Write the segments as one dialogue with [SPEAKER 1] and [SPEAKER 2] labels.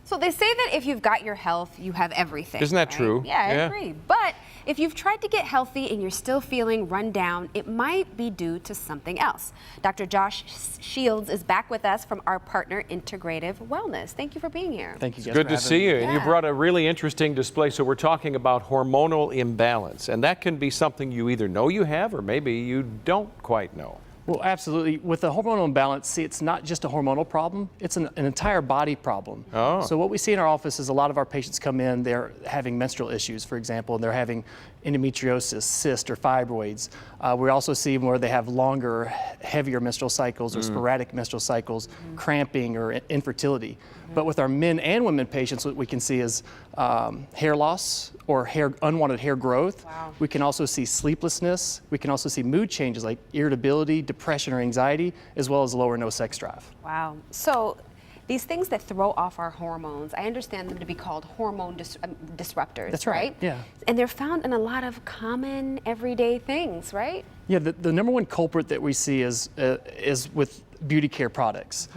[SPEAKER 1] So they say that if you've got your health, you have everything.
[SPEAKER 2] Isn't that true?
[SPEAKER 1] Yeah, I agree. But if you've tried to get healthy and you're still feeling run down, it might be due to something else. Dr. Josh Shields is back with us from our partner, Integrative Wellness. Thank you for being here.
[SPEAKER 3] Thank you, guys.
[SPEAKER 2] Good to see you.
[SPEAKER 1] Yeah.
[SPEAKER 2] And you brought a really interesting display. So we're talking about hormonal imbalance, and that can be something you either know you have or maybe you don't quite know.
[SPEAKER 3] Well, absolutely. With the hormonal imbalance, see, it's not just a hormonal problem, it's an entire body problem.
[SPEAKER 2] Oh.
[SPEAKER 3] So what we see in our office is a lot of our patients come in, they're having menstrual issues, for example, and they're having endometriosis, cyst, or fibroids. We also see them where they have longer, heavier menstrual cycles or sporadic menstrual cycles, cramping or infertility. But with our men and women patients, what we can see is hair loss or unwanted hair growth.
[SPEAKER 1] Wow.
[SPEAKER 3] We can also see sleeplessness. We can also see mood changes like irritability, depression, or anxiety, as well as low or no sex drive.
[SPEAKER 1] Wow. So these things that throw off our hormones, I understand them to be called hormone disruptors.
[SPEAKER 3] That's right. Yeah.
[SPEAKER 1] And they're found in a lot of common everyday things, right?
[SPEAKER 3] Yeah, the number one culprit that we see is with beauty care products.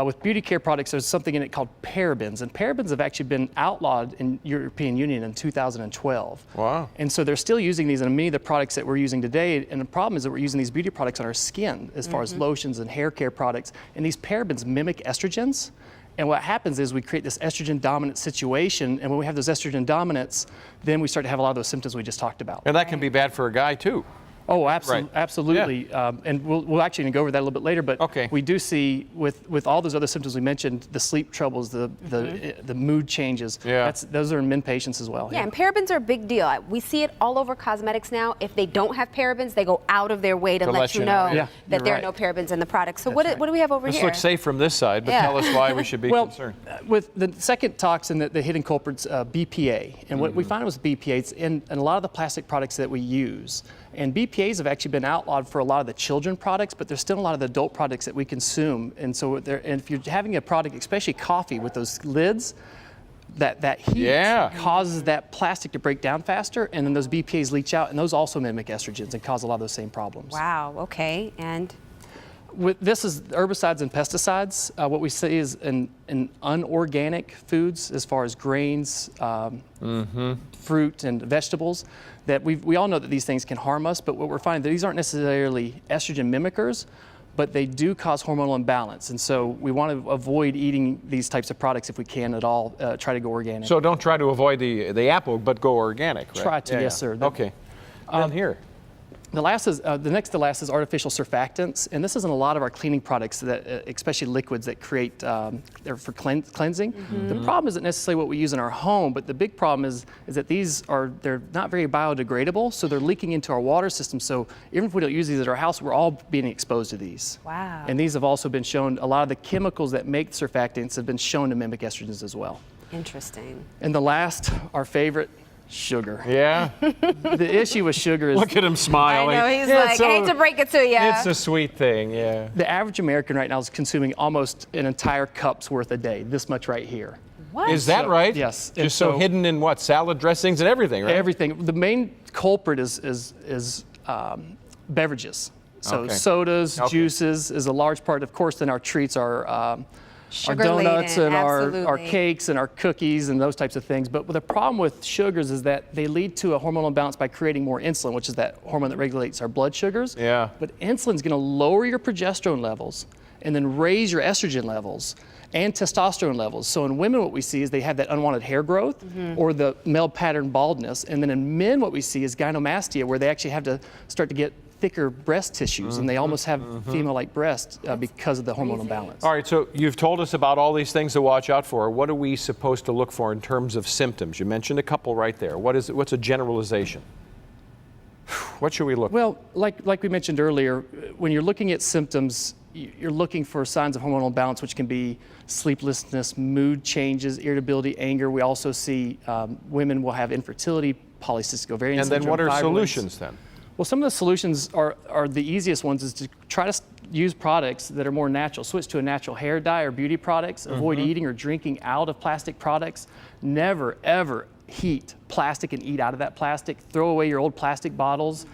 [SPEAKER 3] With beauty care products, there's something in it called parabens, and parabens have actually been outlawed in European Union in 2012.
[SPEAKER 2] Wow.
[SPEAKER 3] And so they're still using these in many of the products that we're using today, and the problem is that we're using these beauty products on our skin as far as lotions and hair care products, and these parabens mimic estrogens. And what happens is we create this estrogen dominant situation, and when we have those estrogen dominants, then we start to have a lot of those symptoms we just talked about.
[SPEAKER 2] And that can be bad for a guy too.
[SPEAKER 3] Oh,
[SPEAKER 2] Right.
[SPEAKER 3] absolutely. And we'll actually go over that a little bit later. But
[SPEAKER 2] Okay.
[SPEAKER 3] we do see with all those other symptoms we mentioned, the sleep troubles, the mood changes.
[SPEAKER 2] Yeah.
[SPEAKER 3] Those are in men patients as well.
[SPEAKER 1] Yeah, and parabens are a big deal. We see it all over cosmetics now. If they don't have parabens, they go out of their way to let you know
[SPEAKER 3] Yeah,
[SPEAKER 1] that
[SPEAKER 3] you're
[SPEAKER 1] there are
[SPEAKER 3] right.
[SPEAKER 1] no parabens in the product. So
[SPEAKER 3] That's
[SPEAKER 1] what do we have over
[SPEAKER 2] This
[SPEAKER 1] here?
[SPEAKER 2] looks safe from this side, but
[SPEAKER 1] Yeah.
[SPEAKER 2] tell us why we should be
[SPEAKER 3] Well,
[SPEAKER 2] concerned.
[SPEAKER 3] with the second toxin, the hidden culprit's BPA. And what we find with BPA, it's in a lot of the plastic products that we use. And BPAs have actually been outlawed for a lot of the children products, but there's still a lot of the adult products that we consume. And so, and if you're having a product, especially coffee with those lids, that heat causes that plastic to break down faster, and then those BPAs leach out, and those also mimic estrogens and cause a lot of those same problems.
[SPEAKER 1] Wow, okay, and?
[SPEAKER 3] This is herbicides and pesticides. What we see is in unorganic foods, as far as grains, fruit, and vegetables, that we all know that these things can harm us, but what we're finding, that these aren't necessarily estrogen mimickers, but they do cause hormonal imbalance. And so we want to avoid eating these types of products if we can at all, try to go organic.
[SPEAKER 2] So don't try to avoid the apple, but go organic, right?
[SPEAKER 3] Try to, yes, sir.
[SPEAKER 2] Okay. Down here.
[SPEAKER 3] The next to last is artificial surfactants, and this is in a lot of our cleaning products, that, especially liquids that create, they're for cleansing. The problem isn't necessarily what we use in our home, but the big problem is that they're not very biodegradable, so they're leaking into our water system. So even if we don't use these at our house, we're all being exposed to these.
[SPEAKER 1] Wow.
[SPEAKER 3] And these have also been shown, a lot of the chemicals that make surfactants have been shown to mimic estrogens as well.
[SPEAKER 1] Interesting.
[SPEAKER 3] And the last, our favorite, sugar.
[SPEAKER 2] Yeah.
[SPEAKER 3] The issue with sugar is
[SPEAKER 2] Look at him smiling.
[SPEAKER 1] I know, he's
[SPEAKER 2] Yeah,
[SPEAKER 1] like,
[SPEAKER 2] so-
[SPEAKER 1] I hate to break it to you.
[SPEAKER 2] It's a sweet thing, yeah.
[SPEAKER 3] the average American right now is consuming almost an entire cup's worth a day, this much right here.
[SPEAKER 1] What?
[SPEAKER 2] Is that right?
[SPEAKER 3] Yes. And
[SPEAKER 2] Just so
[SPEAKER 3] so-
[SPEAKER 2] hidden in what? Salad dressings and everything, right?
[SPEAKER 3] Everything. The main culprit is beverages. So
[SPEAKER 2] Okay.
[SPEAKER 3] sodas,
[SPEAKER 2] Okay.
[SPEAKER 3] juices is a large part. Of course, then our treats are our
[SPEAKER 1] Sugar-laden,
[SPEAKER 3] donuts and our
[SPEAKER 1] absolutely.
[SPEAKER 3] cakes and our cookies and those types of things. But the problem with sugars is that they lead to a hormonal imbalance by creating more insulin, which is that hormone that regulates our blood sugars.
[SPEAKER 2] Yeah.
[SPEAKER 3] But insulin's going to lower your progesterone levels and then raise your estrogen levels and testosterone levels. So in women, what we see is they have that unwanted hair growth or the male pattern baldness. And then in men, what we see is gynecomastia, where they actually have to start to get thicker breast tissues, and they almost have female-like breasts because of the hormonal imbalance.
[SPEAKER 2] All right, so you've told us about all these things to watch out for. What are we supposed to look for in terms of symptoms? You mentioned a couple right there. What's a generalization? What should we look for?
[SPEAKER 3] Well, like we mentioned earlier, when you're looking at symptoms, you're looking for signs of hormonal imbalance, which can be sleeplessness, mood changes, irritability, anger. We also see women will have infertility, polycystic ovarian
[SPEAKER 2] And
[SPEAKER 3] syndrome,
[SPEAKER 2] then what are
[SPEAKER 3] fibroids.
[SPEAKER 2] solutions then?
[SPEAKER 3] Well, some of the solutions are the easiest ones is to try to use products that are more natural. Switch to a natural hair dye or beauty products. Avoid eating or drinking out of plastic products. Never, ever, heat plastic and eat out of that plastic. Throw away your old plastic bottles.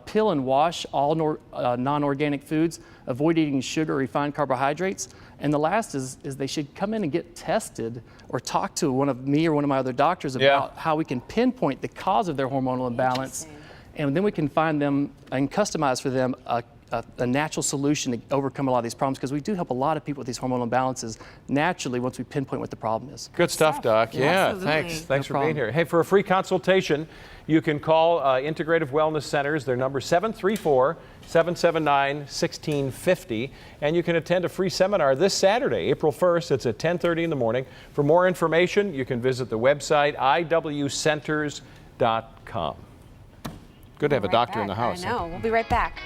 [SPEAKER 3] Peel and wash all non-organic foods. Avoid eating sugar or refined carbohydrates. And the last is they should come in and get tested or talk to one of me or one of my other doctors about how we can pinpoint the cause of their hormonal imbalance. And then we can find them and customize for them a natural solution to overcome a lot of these problems, because we do help a lot of people with these hormonal imbalances naturally once we pinpoint what the problem is.
[SPEAKER 2] Good stuff, Doc. Yeah,
[SPEAKER 1] Absolutely.
[SPEAKER 2] thanks for being here. Hey, for a free consultation, you can call Integrative Wellness Centers. Their number is 734-779-1650, and you can attend a free seminar this Saturday, April 1st. It's at 10:30 in the morning. For more information, you can visit the website iwcenters.com. Good to have a doctor in the house.
[SPEAKER 1] I know. We'll be right back.